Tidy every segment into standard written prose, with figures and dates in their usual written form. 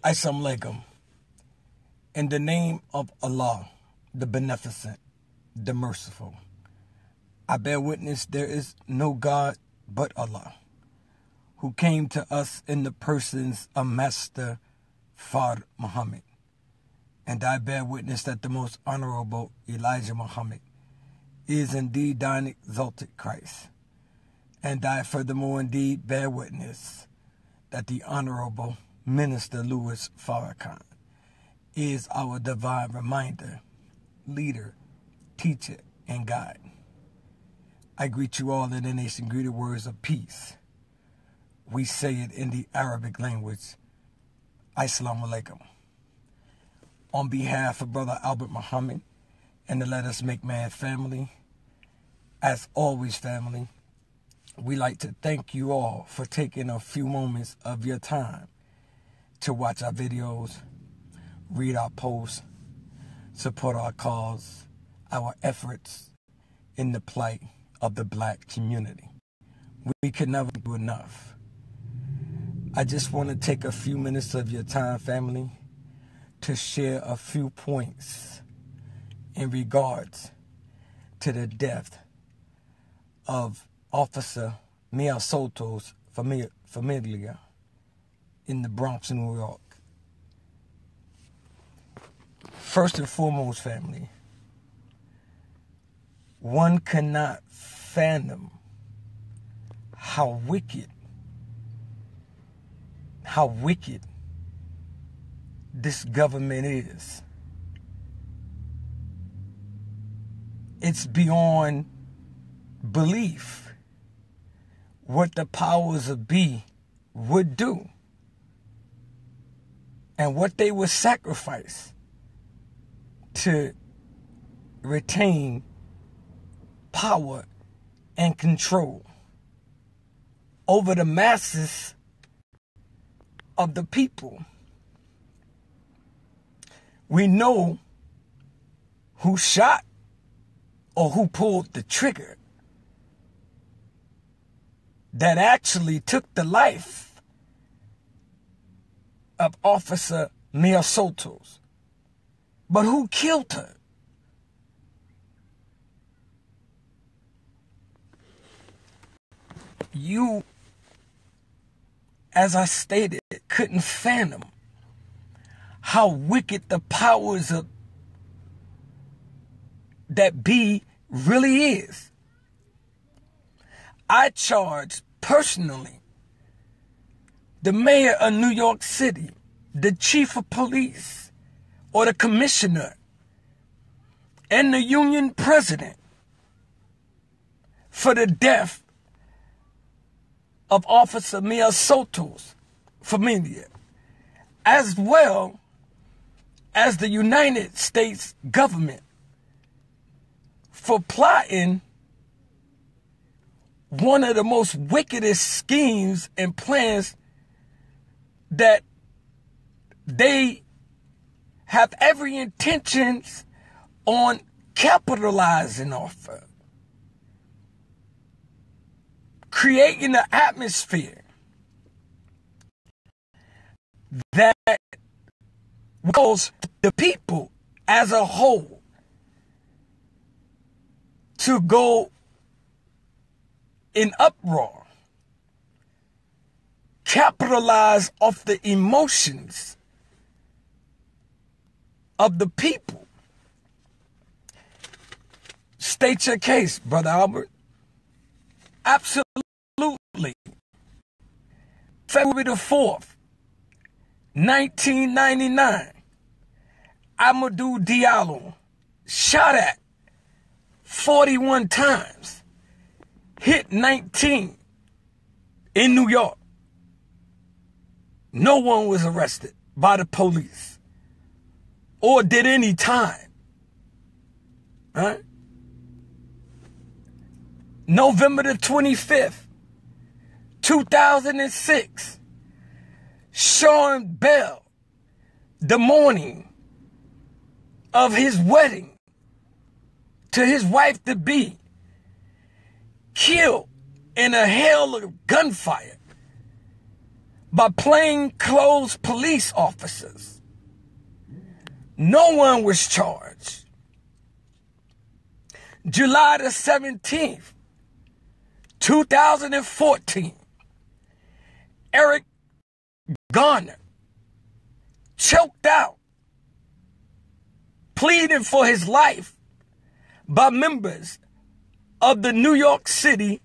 Assalamu alaikum. In the name of Allah, the Beneficent, the Merciful, I bear witness there is no God but Allah, who came to us in the persons of Master Fard Muhammad. And I bear witness that the most honorable Elijah Muhammad is indeed thine exalted Christ. And I furthermore indeed bear witness that the Honorable Minister Louis Farrakhan is our divine reminder, leader, teacher, and guide. I greet you all in the nation greeted words of peace. We say it in the Arabic language, Assalamu alaikum. On behalf of Brother Albert Muhammad and the Let Us Make Man family, as always family, we like to thank you all for taking a few moments of your time to watch our videos, read our posts, support our cause, our efforts in the plight of the black community. We can never do enough. I just want to take a few minutes of your time, family, to share a few points in regards to the death of Officer Miosotis Familial in the Bronx, New York. First and foremost, family, one cannot fathom how wicked this government is. It's beyond belief what the powers of be would do and what they would sacrifice to retain power and control over the masses of the people. We know who shot or who pulled the trigger that actually took the life of Officer Miosotis. But who killed her? You, as I stated, couldn't fathom how wicked the powers of that be really is. I charge personally the mayor of New York City, the chief of police, or the commissioner, and the union president for the death of Officer Miosotis Familial, as well as the United States government for plotting one of the most wickedest schemes and plans that they have every intentions on capitalizing off of. Creating an atmosphere that cause the people as a whole to go in uproar, capitalize off the emotions of the people. State your case, Brother Albert. Absolutely. February the 4th, 1999, Amadou Diallo shot at 41 times, hit 19 in New York. No one was arrested by the police or did any time. Right? November the 25th, 2006, Sean Bell, the morning of his wedding to his wife-to-be, killed in a hail of gunfire by plainclothes police officers. No one was charged. July the 17th, 2014, Eric Garner choked out, pleading for his life by members of the New York City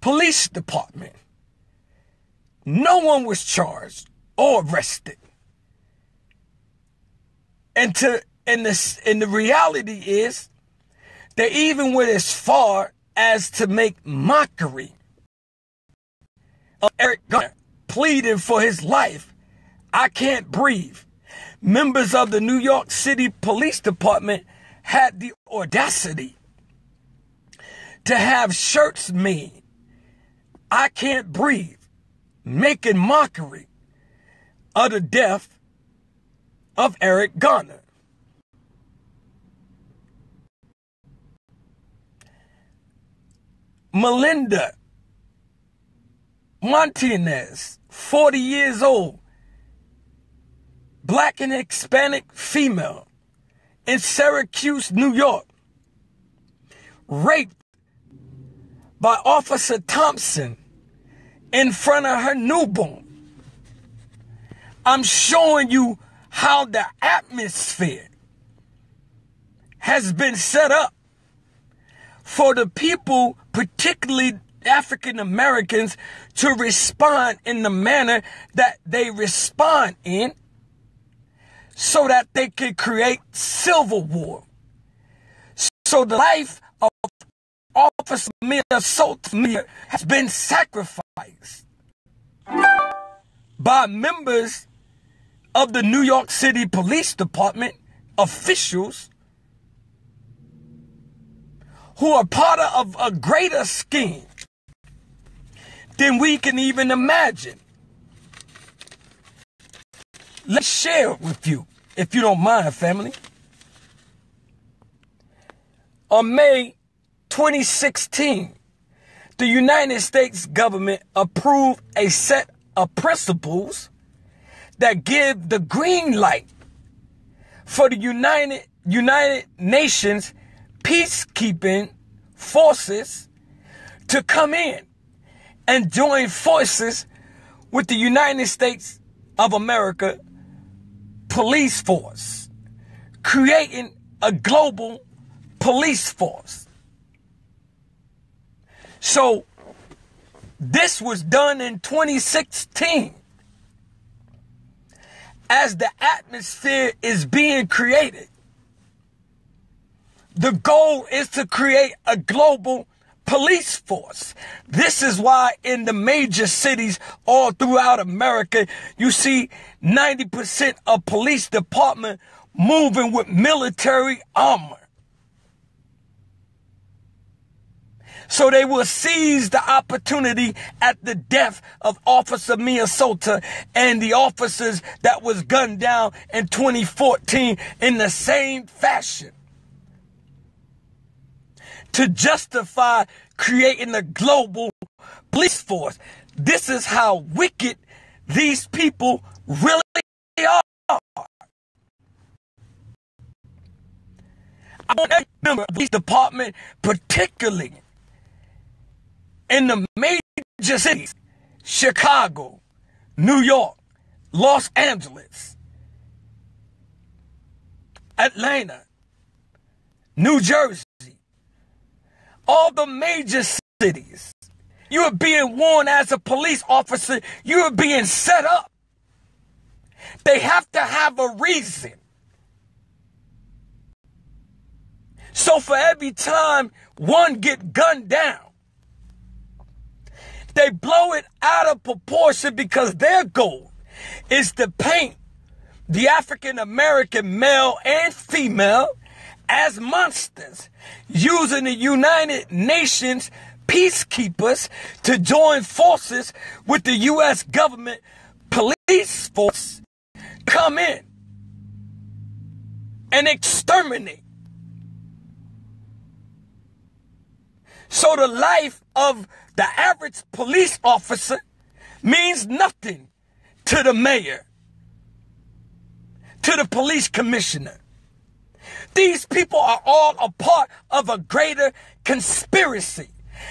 Police Department. No one was charged or arrested. And the reality is, they even went as far as to make mockery of Eric Garner pleading for his life. I can't breathe. Members of the New York City Police Department had the audacity to have shirts made, I can't breathe, making mockery of the death of Eric Garner. Melinda Martinez, 40 years old, Black and Hispanic female in Syracuse, New York, raped by Officer Thompson in front of her newborn. I'm showing you how the atmosphere has been set up for the people, particularly African Americans, to respond in the manner that they respond in, so that they can create civil war. So the life of Officer Miosotis Familial has been sacrificed by members of the New York City Police Department, officials who are part of a greater scheme than we can even imagine. Let's share it with you, if you don't mind, family. On May 2016, the United States government approved a set of principles that give the green light for the United Nations peacekeeping forces to come in and join forces with the United States of America police force, creating a global police force. So this was done in 2016. As the atmosphere is being created, the goal is to create a global police force. This is why in the major cities all throughout America, you see 90% of police department moving with military armor. So they will seize the opportunity at the death of Officer Miosotis and the officers that was gunned down in 2014 in the same fashion, to justify creating a global police force. This is how wicked these people really are. I want every member of the police department, particularly in the major cities, Chicago, New York, Los Angeles, Atlanta, New Jersey, all the major cities. You are being warned as a police officer. You are being set up. They have to have a reason. So for every time one get gunned down, they blow it out of proportion because their goal is to paint the African American male and female as monsters, using the United Nations peacekeepers to join forces with the U.S. government police force, come in and exterminate. So the life of the average police officer means nothing to the mayor, to the police commissioner. These people are all a part of a greater conspiracy,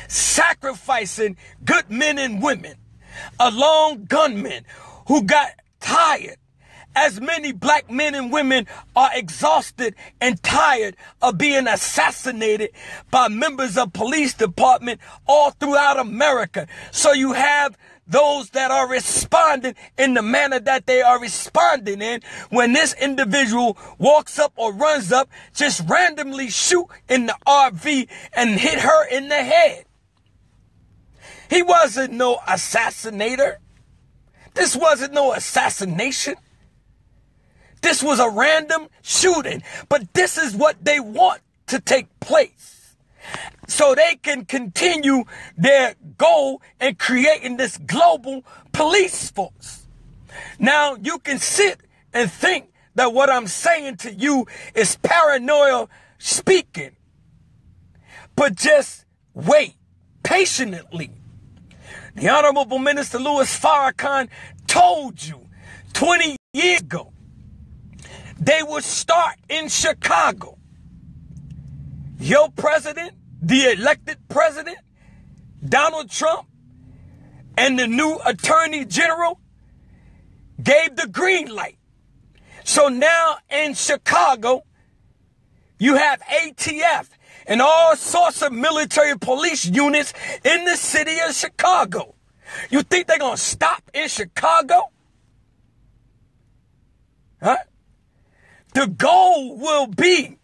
sacrificing good men and women, along gunmen who got tired, as many black men and women are exhausted and tired of being assassinated by members of police department all throughout America. So you have those that are responding in the manner that they are responding in when this individual walks up or runs up, just randomly shoot in the RV and hit her in the head. He wasn't no assassinator. This wasn't no assassination. This was a random shooting. But this is what they want to take place, so they can continue their goal in creating this global police force. Now, you can sit and think that what I'm saying to you is paranoia speaking, but just wait patiently. The Honorable Minister Louis Farrakhan told you 20 years ago they would start in Chicago. Your president, the elected president, Donald Trump, and the new attorney general gave the green light. So now in Chicago, you have ATF and all sorts of military police units in the city of Chicago. You think they're going to stop in Chicago? Huh? The goal will be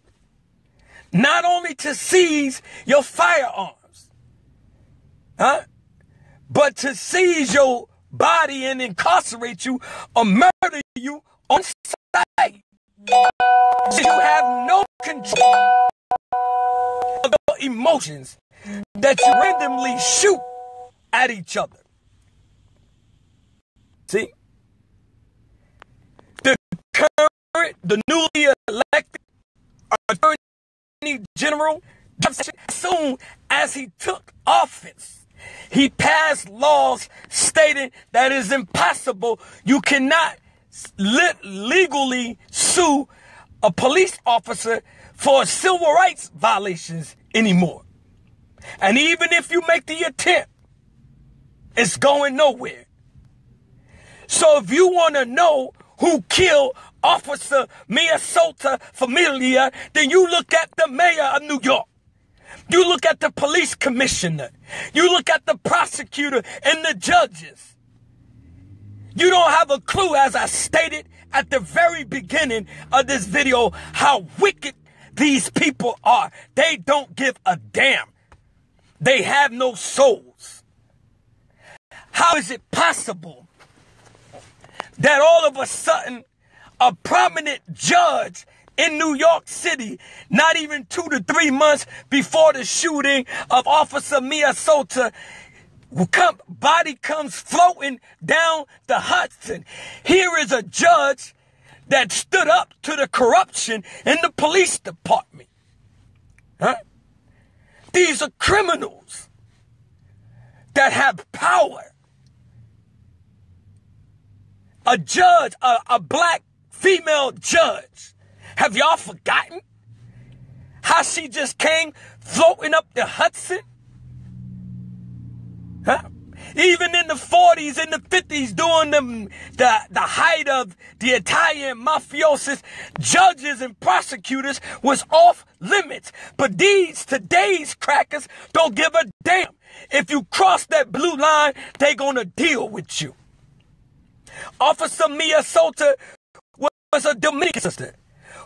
not only to seize your firearms, but to seize your body and incarcerate you or murder you on sight. You have no control of your emotions that you randomly shoot at each other. See? The newly elected Attorney General, as soon as he took office, he passed laws stating that it is impossible. You cannot legally sue a police officer for civil rights violations anymore. And even if you make the attempt, it's going nowhere. So if you want to know who killed Officer Miosotis Familial, then you look at the mayor of New York. You look at the police commissioner. You look at the prosecutor and the judges. You don't have a clue, as I stated at the very beginning of this video, how wicked these people are. They don't give a damn. They have no souls. How is it possible that all of a sudden a prominent judge in New York City, not even 2 to 3 months before the shooting of Officer Miosotis, body comes floating down the Hudson? Here is a judge that stood up to the corruption in the police department. These are criminals that have power. A judge, a black female judge. Have y'all forgotten how she just came floating up the Hudson? Even in the 40s and the 50s, during the height of the Italian mafiosis, judges and prosecutors was off limits. But today's crackers don't give a damn. If you cross that blue line, they're going to deal with you. Officer Miosotis was a Dominican sister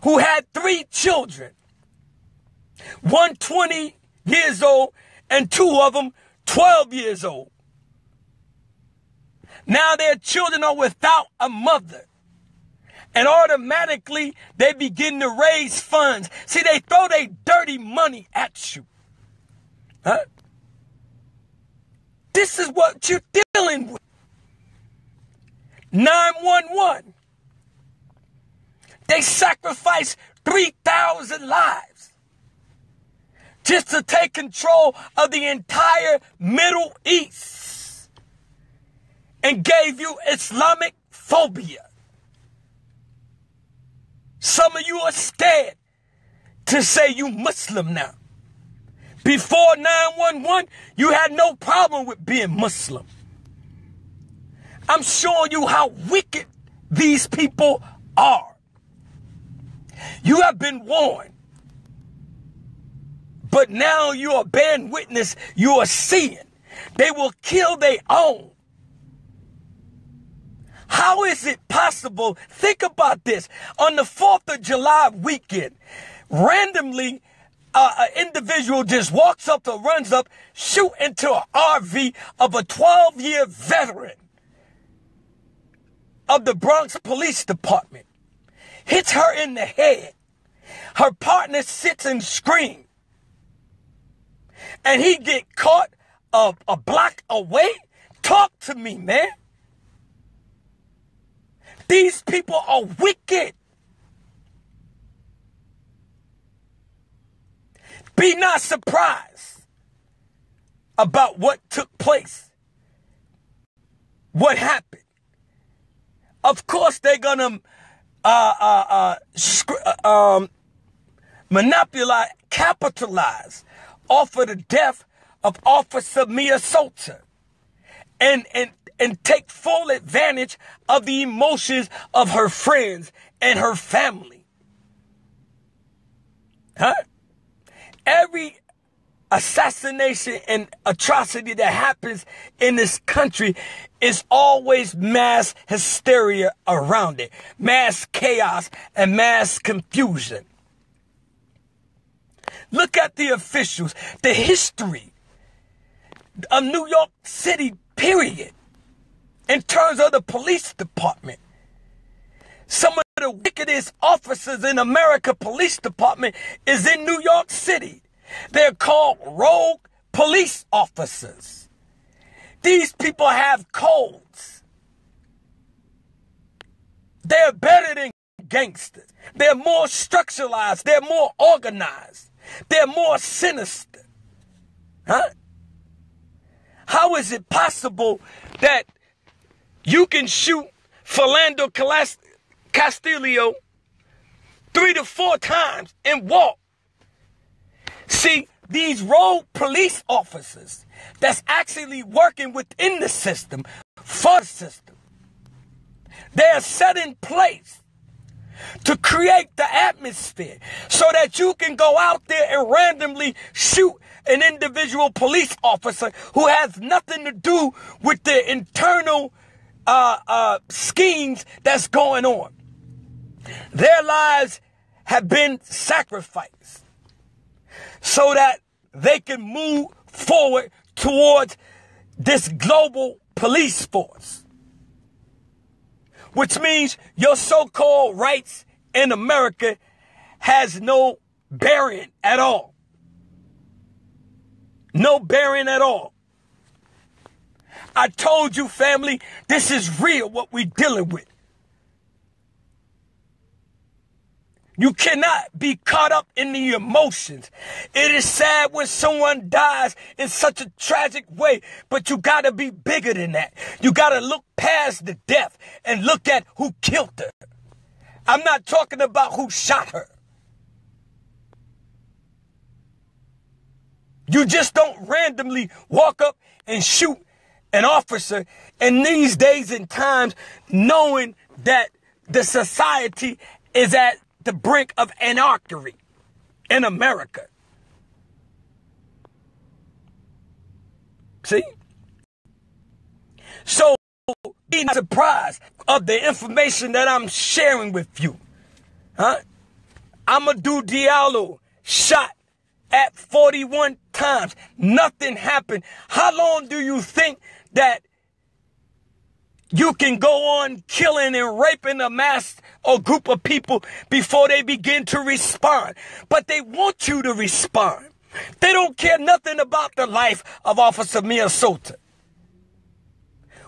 who had 3 children. One 20 years old and 2 of them 12 years old. Now their children are without a mother. And automatically they begin to raise funds. See, they throw their dirty money at you. This is what you're dealing with. 911. They sacrificed 3,000 lives just to take control of the entire Middle East and gave you Islamic phobia. Some of you are scared to say you Muslim now. Before 911, you had no problem with being Muslim. I'm showing you how wicked these people are. You have been warned. But now you are bearing witness, you are seeing. They will kill their own. How is it possible? Think about this. On the 4th of July weekend, randomly, an individual just walks up or runs up, shoot into an RV of a 12-year veteran of the Bronx Police Department. Hits her in the head. Her partner sits and screams. And he get caught a block away? Talk to me, man. These people are wicked. Be not surprised about what took place. What happened. Of course, they're going to monopolize, capitalize off of the death of Officer Miosotis and take full advantage of the emotions of her friends and her family. Huh? Every assassination and atrocity that happens in this country is always mass hysteria around it, mass chaos and mass confusion. Look at the officials, the history of New York City, period, in terms of the police department. Some of the wickedest officers in America Police Department is in New York City. They're called rogue police officers. These people have codes. They're better than gangsters. They're more structuralized. They're more organized. They're more sinister. Huh? How is it possible that you can shoot Philando Castillo 3 to 4 times and walk? See, these rogue police officers that's actually working within the system, for the system, they are set in place to create the atmosphere so that you can go out there and randomly shoot an individual police officer who has nothing to do with the internal schemes that's going on. Their lives have been sacrificed so that they can move forward towards this global police force. Which means your so-called rights in America has no bearing at all. No bearing at all. I told you, family, this is real what we're dealing with. You cannot be caught up in the emotions. It is sad when someone dies in such a tragic way, but you gotta be bigger than that. You gotta look past the death and look at who killed her. I'm not talking about who shot her. You just don't randomly walk up and shoot an officer in these days and times knowing that the society is at the brink of anarchy in America. See? So, be not surprised of the information that I'm sharing with you. Huh? Amadou Diallo shot at 41 times. Nothing happened. How long do you think that you can go on killing and raping a mass or group of people before they begin to respond? But they want you to respond. They don't care nothing about the life of Officer Miosotis.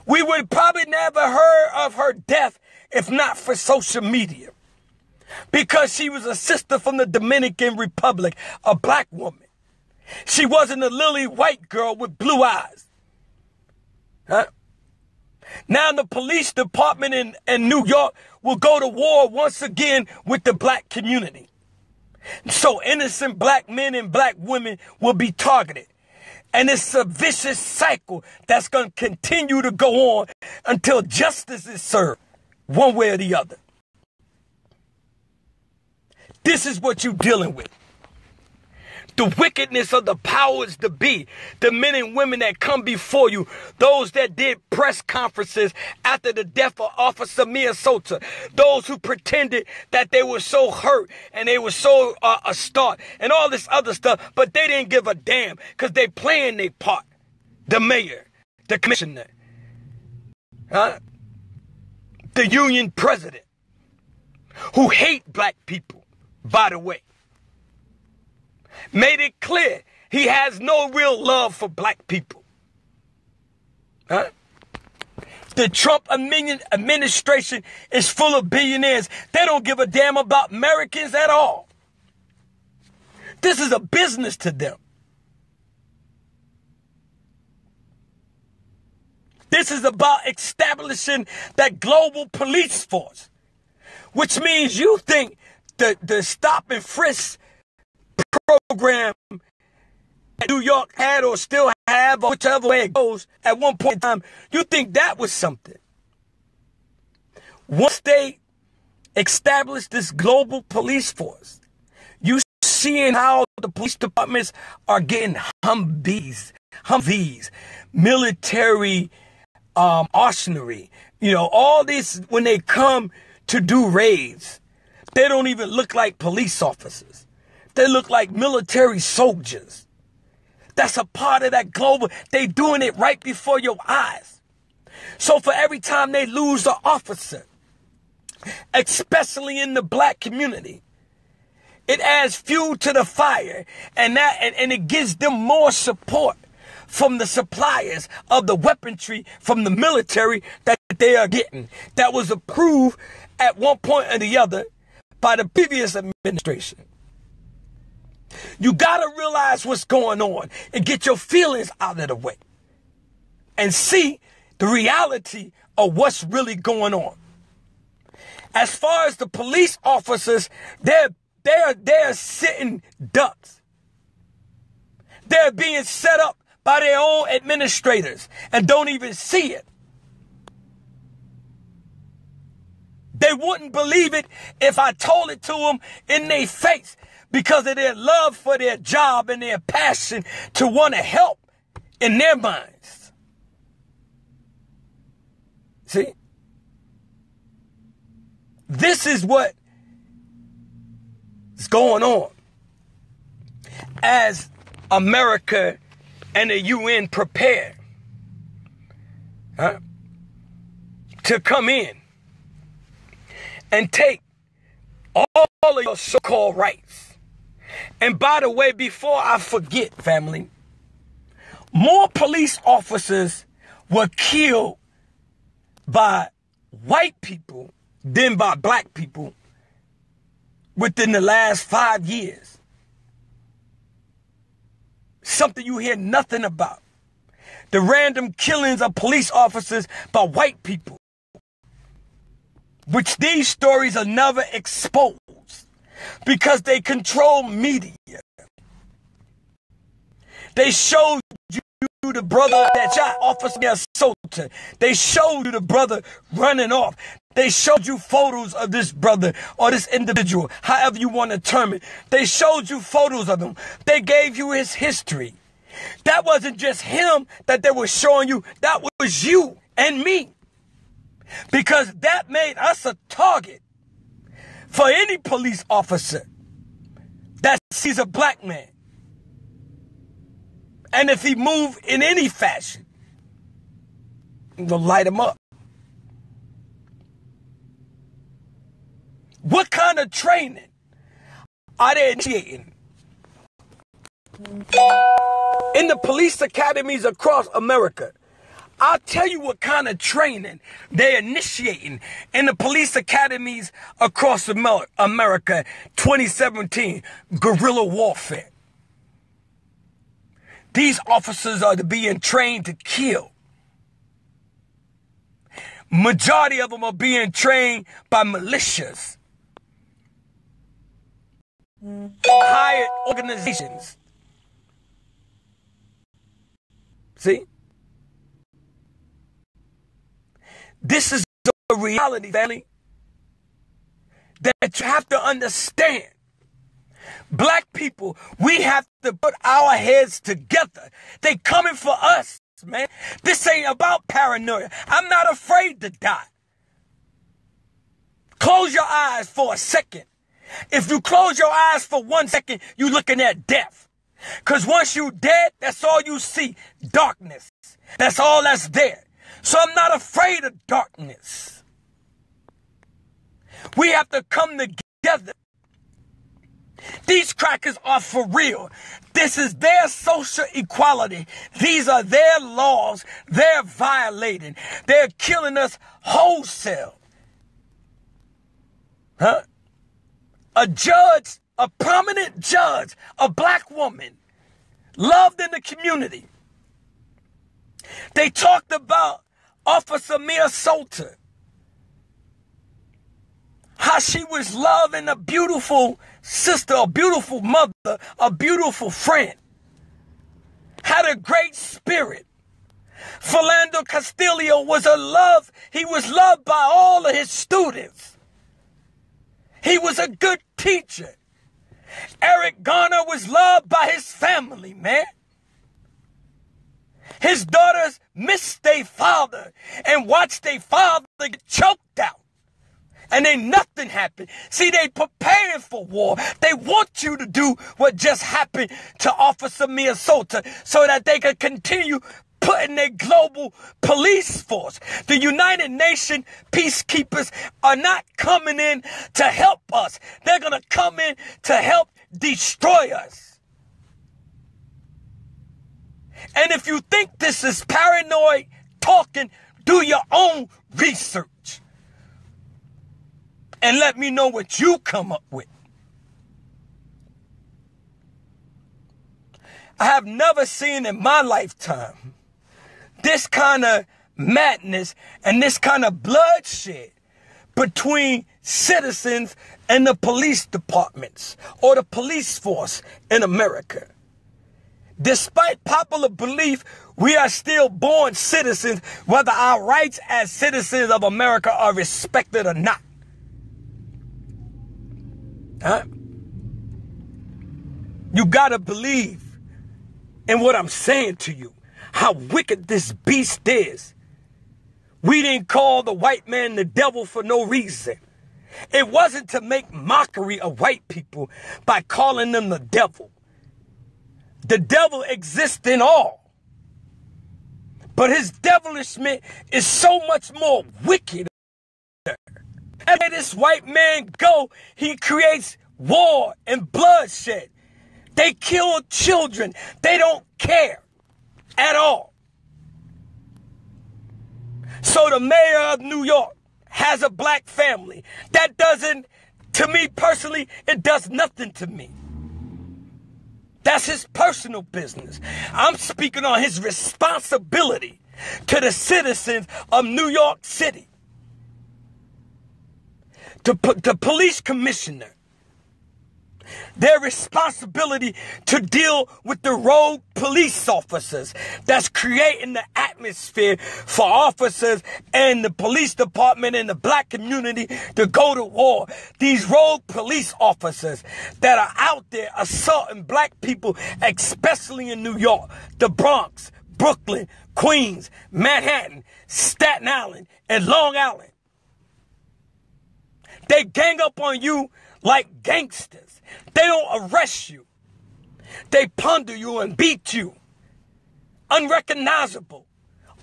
We would probably never heard of her death if not for social media. Because she was a sister from the Dominican Republic, a black woman. She wasn't a lily white girl with blue eyes. Huh? Now the police department in New York will go to war once again with the black community. So innocent black men and black women will be targeted. And it's a vicious cycle that's going to continue to go on until justice is served, one way or the other. This is what you're dealing with. The wickedness of the powers to be, the men and women that come before you, those that did press conferences after the death of Officer Miosotis, those who pretended that they were so hurt and they were so starved and all this other stuff, but they didn't give a damn because they playing their part. The mayor, the commissioner, the union president, who hate black people, by the way, made it clear he has no real love for black people. The Trump administration is full of billionaires. They don't give a damn about Americans at all. This is a business to them. This is about establishing that global police force, which means you think the stop and frisk program that New York had or still have, or whichever way it goes, at one point in time, you think that was something. Once they established this global police force, you seeing how the police departments are getting Humvees, military arsenal, all this. When they come to do raids, they don't even look like police officers. They look like military soldiers. That's a part of that global. They doing it right before your eyes. So for every time they lose an officer, especially in the black community, it adds fuel to the fire, and it gives them more support from the suppliers of the weaponry from the military that they are getting. That was approved at one point or the other by the previous administration. You got to realize what's going on and get your feelings out of the way and see the reality of what's really going on. As far as the police officers, they're sitting ducks. They're being set up by their own administrators and don't even see it. They wouldn't believe it if I told it to them in their face, because of their love for their job and their passion to want to help in their minds. See? This is what is going on as America and the UN prepare to come in and take all of your so-called rights. And by the way, before I forget, family, more police officers were killed by white people than by black people within the last 5 years. Something you hear nothing about. The random killings of police officers by white people, which these stories are never exposed because they control media. They showed you the brother that shot Officer Miosotis. They showed you the brother running off. They showed you photos of this brother or this individual, however you want to term it. They showed you photos of him. They gave you his history. That wasn't just him that they were showing you. That was you and me. Because that made us a target for any police officer that sees a black man. And if he moves in any fashion, I'm going to light him up. What kind of training are they initiating in the police academies across America? I'll tell you what kind of training they're initiating in the police academies across America. 2017, guerrilla warfare. These officers are being trained to kill. Majority of them are being trained by militias, hired organizations. See? This is a reality, family, that you have to understand. Black people, we have to put our heads together. They coming for us, man. This ain't about paranoia. I'm not afraid to die. Close your eyes for a second. If you close your eyes for 1 second, you're looking at death. Because once you're dead, that's all you see. Darkness. That's all that's there. So I'm not afraid of darkness. We have to come together. These crackers are for real. This is their social equality. These are their laws. They're violating. They're killing us wholesale. Huh? A judge, a prominent judge, a black woman, loved in the community. They talked about Officer Miosotis, how she was loving a beautiful sister, a beautiful mother, a beautiful friend, had a great spirit. Philando Castillo was he was loved by all of his students. He was a good teacher. Eric Garner was loved by his family, man. His daughters missed their father and watched their father get choked out. And then nothing happened. See, they preparing for war. They want you to do what just happened to Officer Miosotis so that they can continue putting their global police force. The United Nations peacekeepers are not coming in to help us. They're going to come in to help destroy us. And if you think this is paranoid talking, do your own research. And let me know what you come up with. I have never seen in my lifetime this kind of madness and this kind of bloodshed between citizens and the police departments or the police force in America. Despite popular belief, we are still born citizens, whether our rights as citizens of America are respected or not. Huh? You gotta believe in what I'm saying to you, how wicked this beast is. We didn't call the white man the devil for no reason. It wasn't to make mockery of white people by calling them the devil. The devil exists in all. But his devilishment is so much more wicked. And let this white man go, he creates war and bloodshed. They kill children. They don't care at all. So the mayor of New York has a black family. That doesn't, to me personally, it does nothing to me. That's his personal business. I'm speaking on his responsibility to the citizens of New York City. The police commissioner, their responsibility to deal with the rogue police officers that's creating the atmosphere for officers and the police department and the black community to go to war. These rogue police officers that are out there assaulting black people, especially in New York, the Bronx, Brooklyn, Queens, Manhattan, Staten Island, and Long Island. They gang up on you like gangsters. They don't arrest you. They plunder you and beat you. Unrecognizable.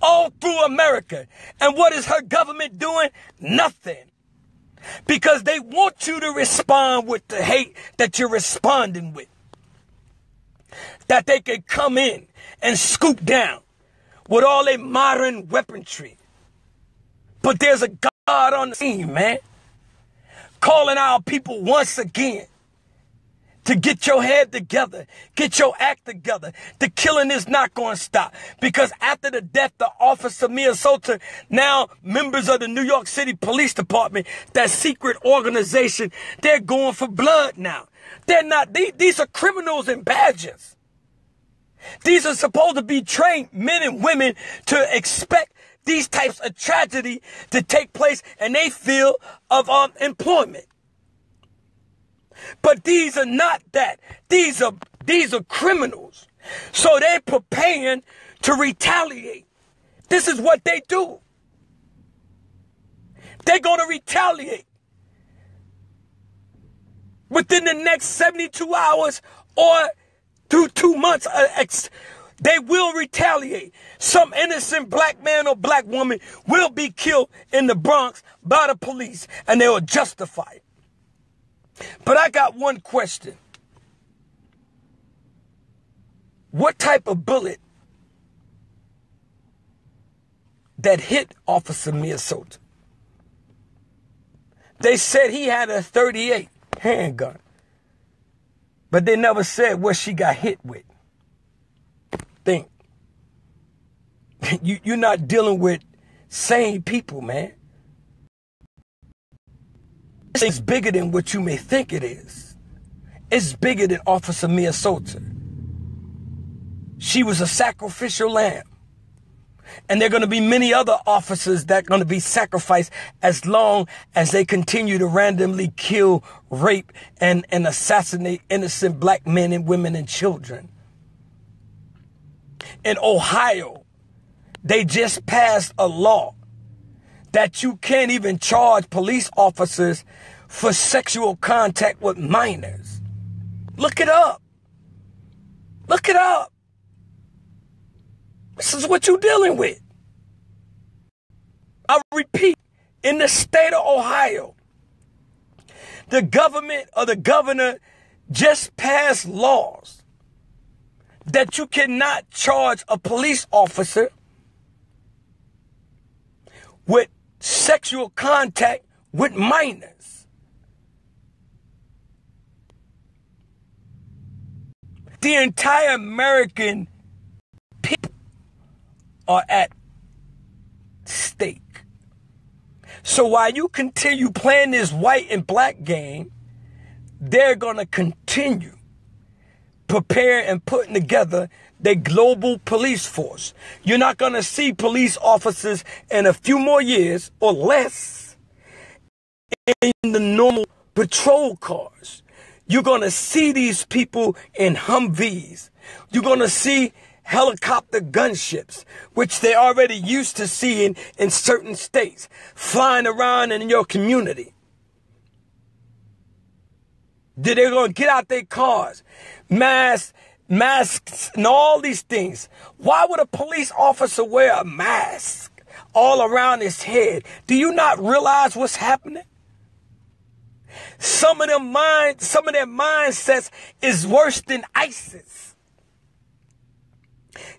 All through America. And what is her government doing? Nothing. Because they want you to respond with the hate that you're responding with. That they can come in and scoop down with all their modern weaponry. But there's a God on the scene, man. Calling our people once again. to get your head together, get your act together. The killing is not going to stop, because after the death of Officer Miosotis, now members of the New York City Police Department, that secret organization, they're going for blood now. They're not, these are criminals in badges. These are supposed to be trained men and women to expect these types of tragedy to take place in their field of employment. But these are not that. These are criminals. So they're preparing to retaliate. This is what they do. They're going to retaliate within the next 72 hours or through 2 months. They will retaliate. Some innocent black man or black woman will be killed in the Bronx by the police, and they will justify it. But I got one question. What type of bullet that hit Officer Miosotis? They said he had a .38 handgun, but they never said what she got hit with. Think. You're not dealing with sane people, man. This thing's bigger than what you may think it is. It's bigger than Officer Miosotis. She was a sacrificial lamb. And there are going to be many other officers that are going to be sacrificed as long as they continue to randomly kill, rape, and assassinate innocent black men and women and children. In Ohio, they just passed a law that you can't even charge police officers for sexual contact with minors. Look it up. Look it up. This is what you're dealing with. I repeat, in the state of Ohio, the government or the governor just passed laws that you cannot charge a police officer with sexual contact with minors. The entire American people are at stake. So while you continue playing this white and black game, they're going to continue preparing and putting together their global police force. You're not going to see police officers in a few more years or less in the normal patrol cars. You're going to see these people in Humvees. You're going to see helicopter gunships, which they're already used to seeing in certain states, flying around in your community. They're going to get out their cars, masks, and all these things. Why would a police officer wear a mask all around his head? Do you not realize what's happening? Some of their mindsets is worse than ISIS.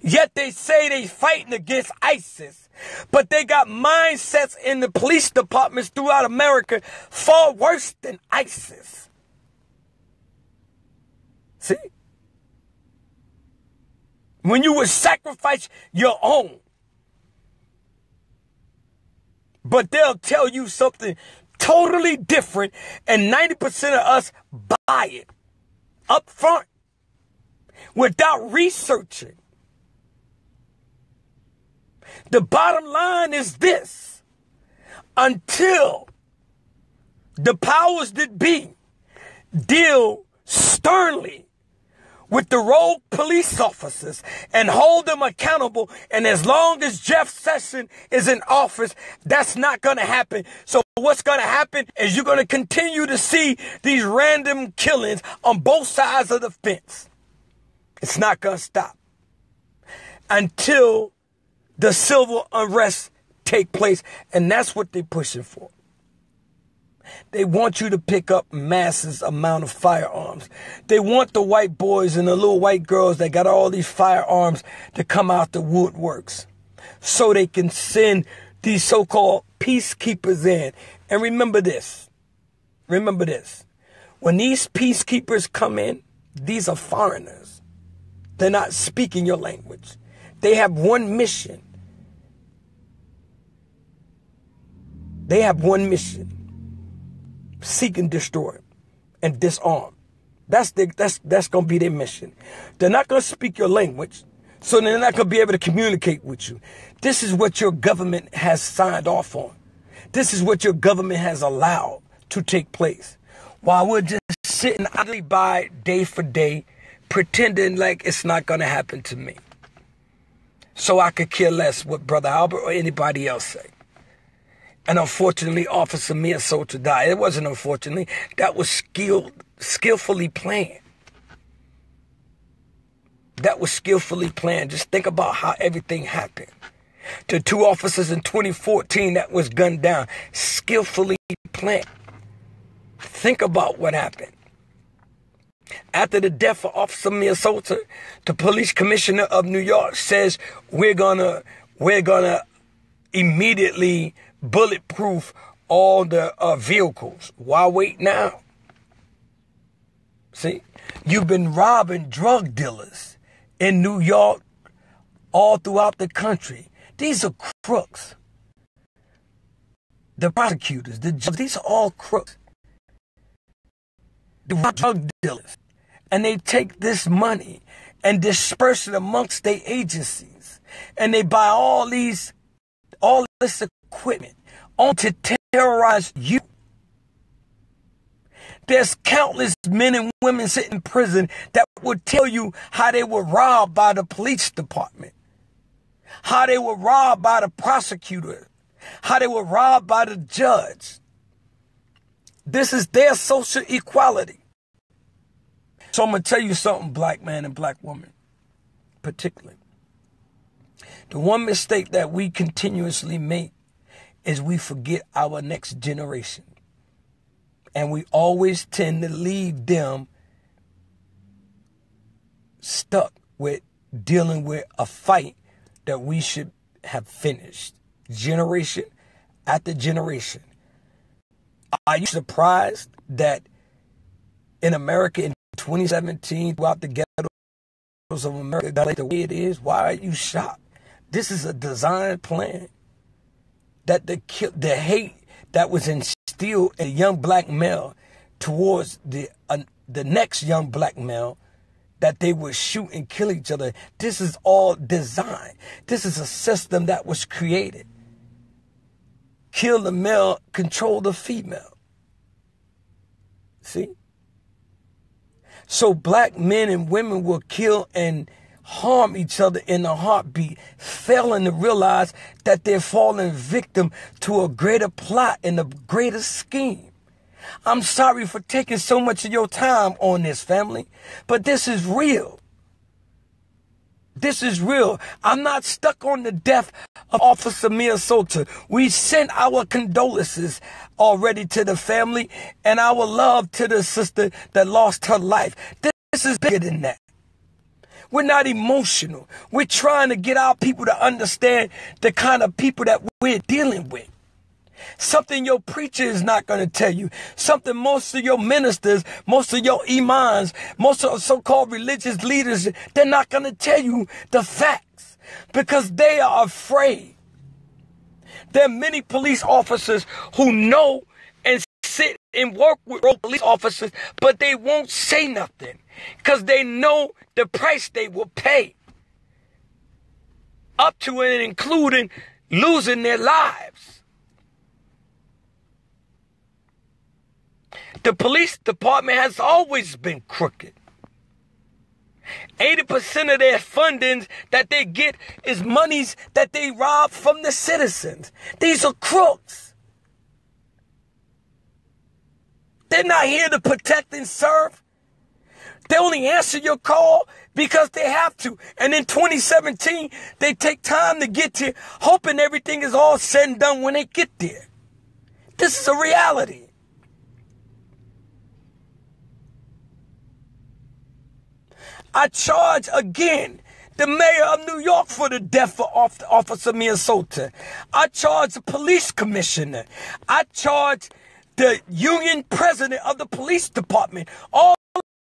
Yet they say they fighting against ISIS, but they got mindsets in the police departments throughout America far worse than ISIS. See? When you would sacrifice your own, but they'll tell you something totally different, and 90% of us buy it up front without researching. The bottom line is this: until the powers that be deal sternly with the rogue police officers and hold them accountable, and as long as Jeff Sessions is in office, that's not going to happen. So what's going to happen is you're going to continue to see these random killings on both sides of the fence. It's not going to stop until the civil unrest take place, and that's what they're pushing for. They want you to pick up massive amount of firearms. They want the white boys and the little white girls that got all these firearms to come out the woodworks so they can send these so-called peacekeepers in. And remember this. Remember this. When these peacekeepers come in, these are foreigners. They're not speaking your language. They have one mission. They have one mission. Seek and destroy and disarm. That's going to be their mission. They're not going to speak your language, so they're not going to be able to communicate with you. This is what your government has signed off on. This is what your government has allowed to take place. While we're just sitting idly by day for day, pretending like it's not going to happen to me. So I could care less what Brother Albert or anybody else say. And unfortunately, Officer Miosotis died. It wasn't unfortunately. That was skillfully planned. That was skillfully planned. Just think about how everything happened. The 2 officers in 2014 that was gunned down, skillfully planned. Think about what happened. After the death of Officer Miosotis, the police commissioner of New York says we're gonna immediately bulletproof all the vehicles. Why wait now? See, you've been robbing drug dealers in New York, all throughout the country. These are crooks. The prosecutors, the judges, these are all crooks. The drug dealers. And they take this money and disperse it amongst their agencies. And they buy all this equipment on to terrorize you. There's countless men and women sitting in prison that would tell you how they were robbed by the police department, how they were robbed by the prosecutor, how they were robbed by the judge. This is their social equality. So I'm going to tell you something, black man and black woman, particularly. The one mistake that we continuously make is we forget our next generation. And we always tend to leave them stuck with dealing with a fight that we should have finished. Generation after generation. Are you surprised that in America in 2017, throughout the ghettos of America, that's the way it is? Why are you shocked? This is a design plan. That the hate that was instilled in a young black male towards the next young black male, that they would shoot and kill each other. This is all design. This is a system that was created. Kill the male, control the female. See? So black men and women will kill and harm each other in a heartbeat, failing to realize that they're falling victim to a greater plot and a greater scheme. I'm sorry for taking so much of your time on this, family, but this is real. This is real. I'm not stuck on the death of Officer Miosotis. We sent our condolences already to the family and our love to the sister that lost her life. This is bigger than that. We're not emotional. We're trying to get our people to understand the kind of people that we're dealing with. Something your preacher is not going to tell you. Something most of your ministers, most of your imams, most of so-called religious leaders, they're not going to tell you the facts because they are afraid. There are many police officers who know and sit and work with police officers, but they won't say nothing because they know the price they will pay, up to and including losing their lives. The police department has always been crooked. 80% of their fundings that they get is monies that they rob from the citizens. These are crooks. They're not here to protect and serve. They only answer your call because they have to. And in 2017, they take time to get to, hoping everything is all said and done when they get there. This is a reality. I charge again the mayor of New York for the death of Officer Miosotis. I charge the police commissioner. I charge the union president of the police department. All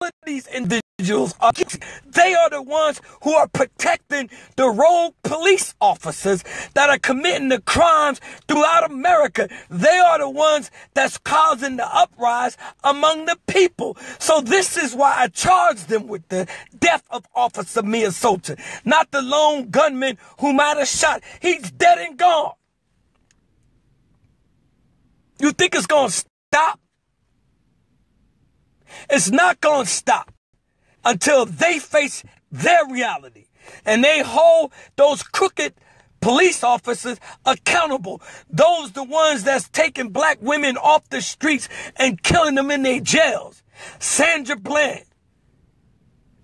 of these individuals are guilty. They are the ones who are protecting the rogue police officers that are committing the crimes throughout America. They are the ones that's causing the uprise among the people. So this is why I charged them with the death of Officer Miosotis, not the lone gunman who might have shot. He's dead and gone. You think it's going to stop? It's not going to stop until they face their reality and they hold those crooked police officers accountable. Those the ones that's taking black women off the streets and killing them in their jails. Sandra Bland,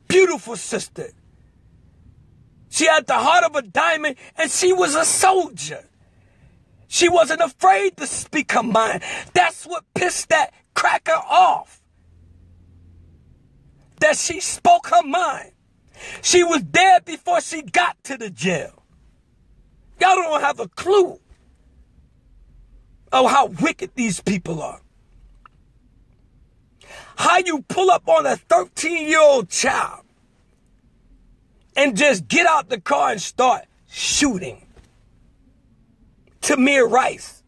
beautiful sister. She had the heart of a diamond and she was a soldier. She wasn't afraid to speak her mind. That's what pissed that cracker off. That she spoke her mind. She was dead before she got to the jail. Y'all don't have a clue of how wicked these people are. How you pull up on a 13-year-old child and just get out the car and start shooting. Tamir Rice.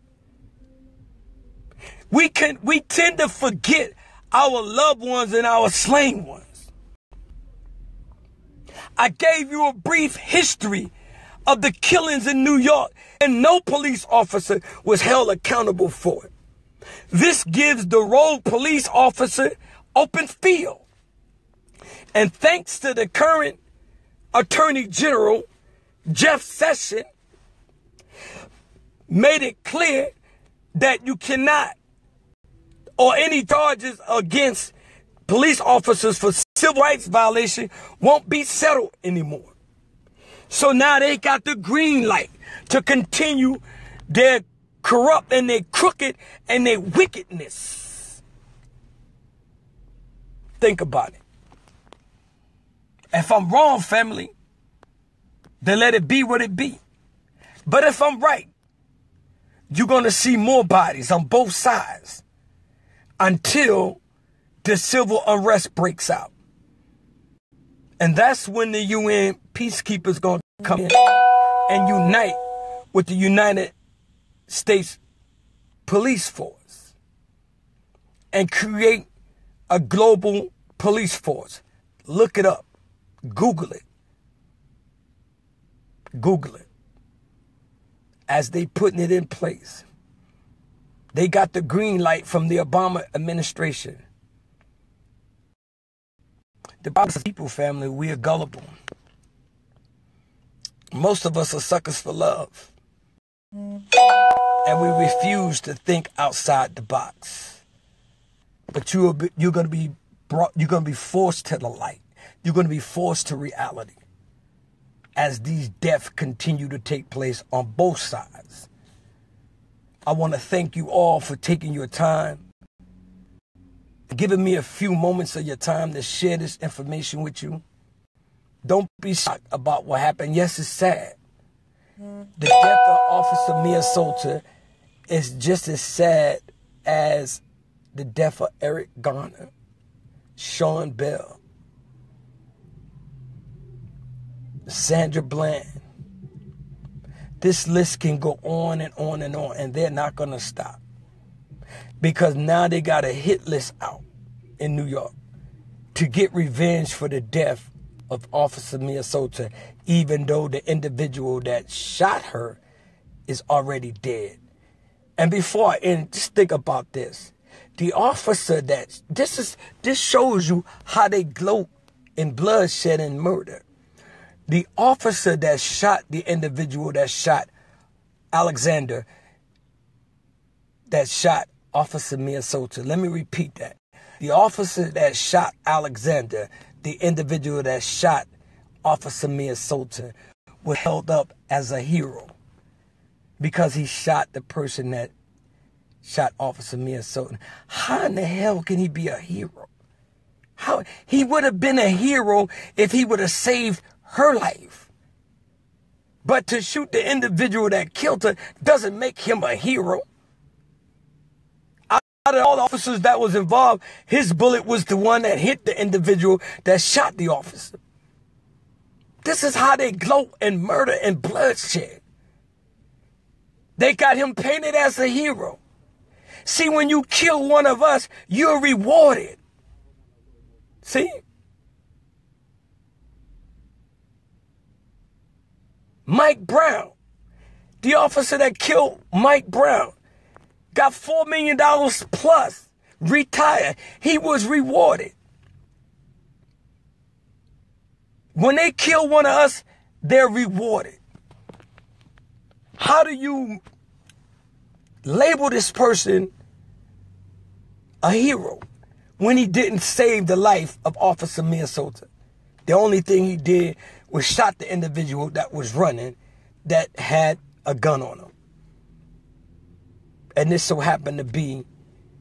We tend to forget our loved ones and our slain ones. I gave you a brief history of the killings in New York, and no police officer was held accountable for it. This gives the rogue police officer open field. And thanks to the current Attorney General, Jeff Sessions, made it clear that you cannot, or any charges against police officers for civil rights violation won't be settled anymore. So now they got the green light to continue their corrupt and their crooked and their wickedness. Think about it. If I'm wrong, family, then let it be what it be. But if I'm right, you're going to see more bodies on both sides until the civil unrest breaks out. And that's when the UN peacekeepers going to come in and unite with the United States police force and create a global police force. Look it up. Google it. Google it. As they putting it in place. They got the green light from the Obama administration. The people, family, we are gullible. Most of us are suckers for love. And we refuse to think outside the box. But you're going to be forced to the light. You're going to be forced to reality as these deaths continue to take place on both sides. I want to thank you all for taking your time, giving me a few moments of your time to share this information with you. Don't be shocked about what happened. Yes, it's sad. The death of Officer Miosotis is just as sad as the death of Eric Garner, Sean Bell, Sandra Bland. This list can go on and on and on, and they're not going to stop. Because now they got a hit list out in New York to get revenge for the death of Officer Miosotis, even though the individual that shot her is already dead. And before I end, just think about this. The officer this shows you how they gloat in bloodshed and murder. The officer that shot the individual that shot Alexander, that shot Officer Miosotis. Let me repeat that. The officer that shot Alexander, the individual that shot Officer Miosotis, was held up as a hero because he shot the person that shot Officer Miosotis. How in the hell can he be a hero? How he would have been a hero if he would have saved her life. But to shoot the individual that killed her doesn't make him a hero. out of all the officers that was involved, his bullet was the one that hit the individual that shot the officer. This is how they gloat in murder and bloodshed. They got him painted as a hero. See, when you kill one of us, you're rewarded. See? Mike Brown, the officer that killed Mike Brown, got $4 million plus, retired. He was rewarded. When they kill one of us, they're rewarded. How do you label this person a hero when he didn't save the life of Officer Miosotis? The only thing he did was shot the individual that was running that had a gun on him. And this so happened to be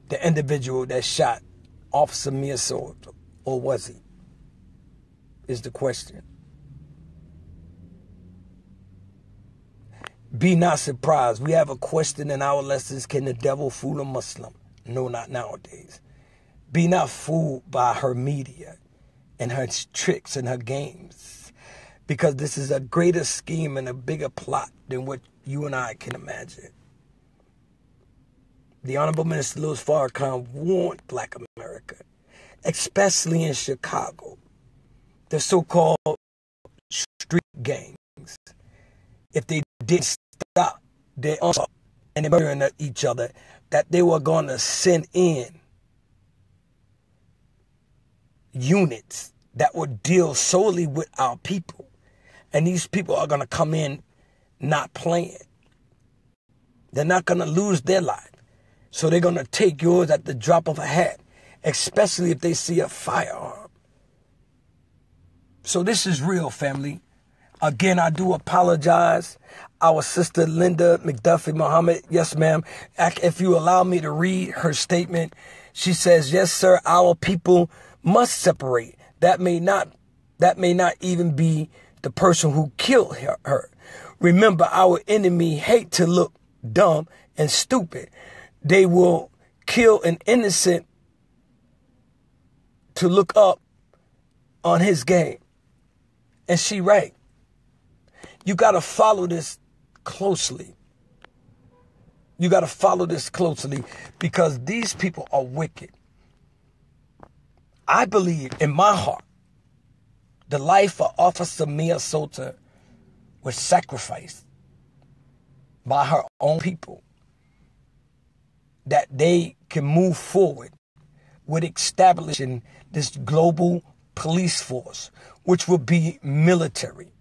the individual that shot Officer Miosotis, or was he? Is the question. Be not surprised. We have a question in our lessons. Can the devil fool a Muslim? No, not nowadays. Be not fooled by her media and her tricks and her games, because this is a greater scheme and a bigger plot than what you and I can imagine. The Honorable Minister Louis Farrakhan warned Black America, especially in Chicago, the so-called street gangs, if they didn't stop their assault and murdering each other, that they were going to send in units that would deal solely with our people. And these people are going to come in not playing. They're not going to lose their life. So they're going to take yours at the drop of a hat, especially if they see a firearm. So this is real, family. Again, I do apologize. Our sister Linda McDuffie Muhammad, yes, ma'am. If you allow me to read her statement, she says, yes, sir, our people must separate. That may not even be the person who killed her. Remember, our enemy hate to look dumb and stupid. They will kill an innocent to look up on his game. And she right. You got to follow this closely. You got to follow this closely because these people are wicked. I believe in my heart the life of Officer Miosotis was sacrificed by her own people, that they can move forward with establishing this global police force, which will be military.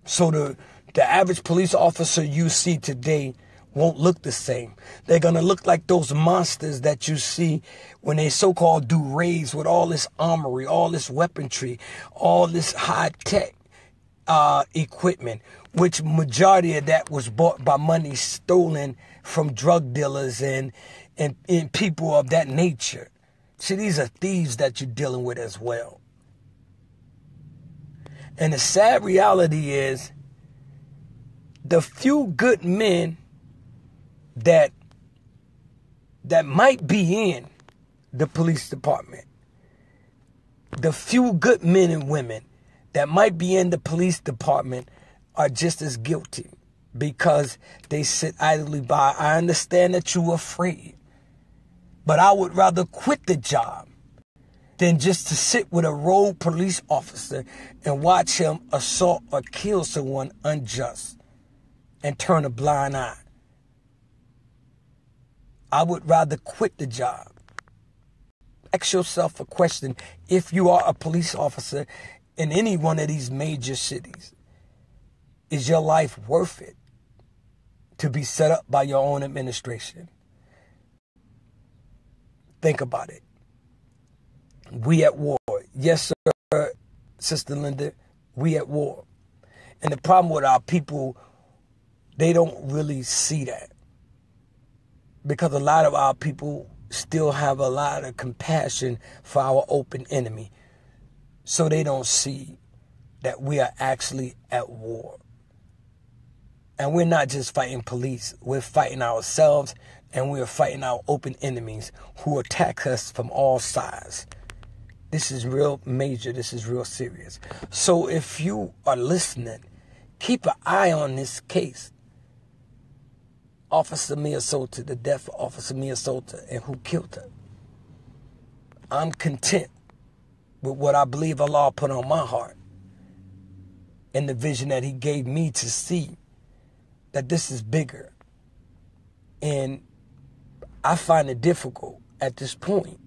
So the average police officer you see today won't look the same. They're going to look like those monsters that you see when they so-called do raids with all this armory, all this weaponry, all this high-tech equipment, which majority of that was bought by money stolen from drug dealers and people of that nature. See, these are thieves that you're dealing with as well. And the sad reality is the few good men that might be in the police department, the few good men and women that might be in the police department are just as guilty because they sit idly by. I understand that you're afraid, but I would rather quit the job than just to sit with a rogue police officer and watch him assault or kill someone unjust and turn a blind eye. I would rather quit the job. Ask yourself a question. If you are a police officer in any one of these major cities, is your life worth it to be set up by your own administration? Think about it. We at war. Yes, sir, Sister Linda, we at war. And the problem with our people, they don't really see that. Because a lot of our people still have a lot of compassion for our open enemy. So they don't see that we are actually at war. And we're not just fighting police. We're fighting ourselves And we are fighting our open enemies who attack us from all sides. This is real major. This is real serious. So if you are listening, keep an eye on this case. Officer Miosotis, the death of Officer Miosotis, and who killed her. I'm content with what I believe Allah put on my heart and the vision that he gave me to see that this is bigger. And I find it difficult at this point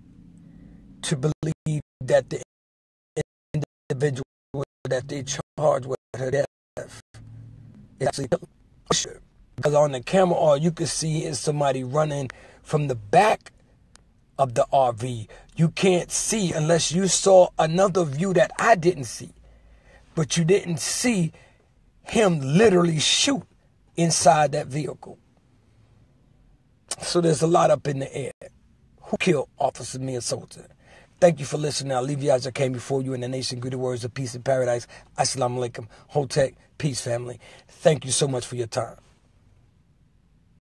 to believe that the individual that they charged with her death is actually killed. Because on the camera, all you can see is somebody running from the back of the RV. You can't see unless you saw another view that I didn't see. But you didn't see him literally shoot inside that vehicle. So there's a lot up in the air. Who killed Officer Miosotis? Thank you for listening. I'll leave you as I came before you in the nation. Good words of peace and paradise. Assalamu alaikum. Hotep. Peace, family. Thank you so much for your time.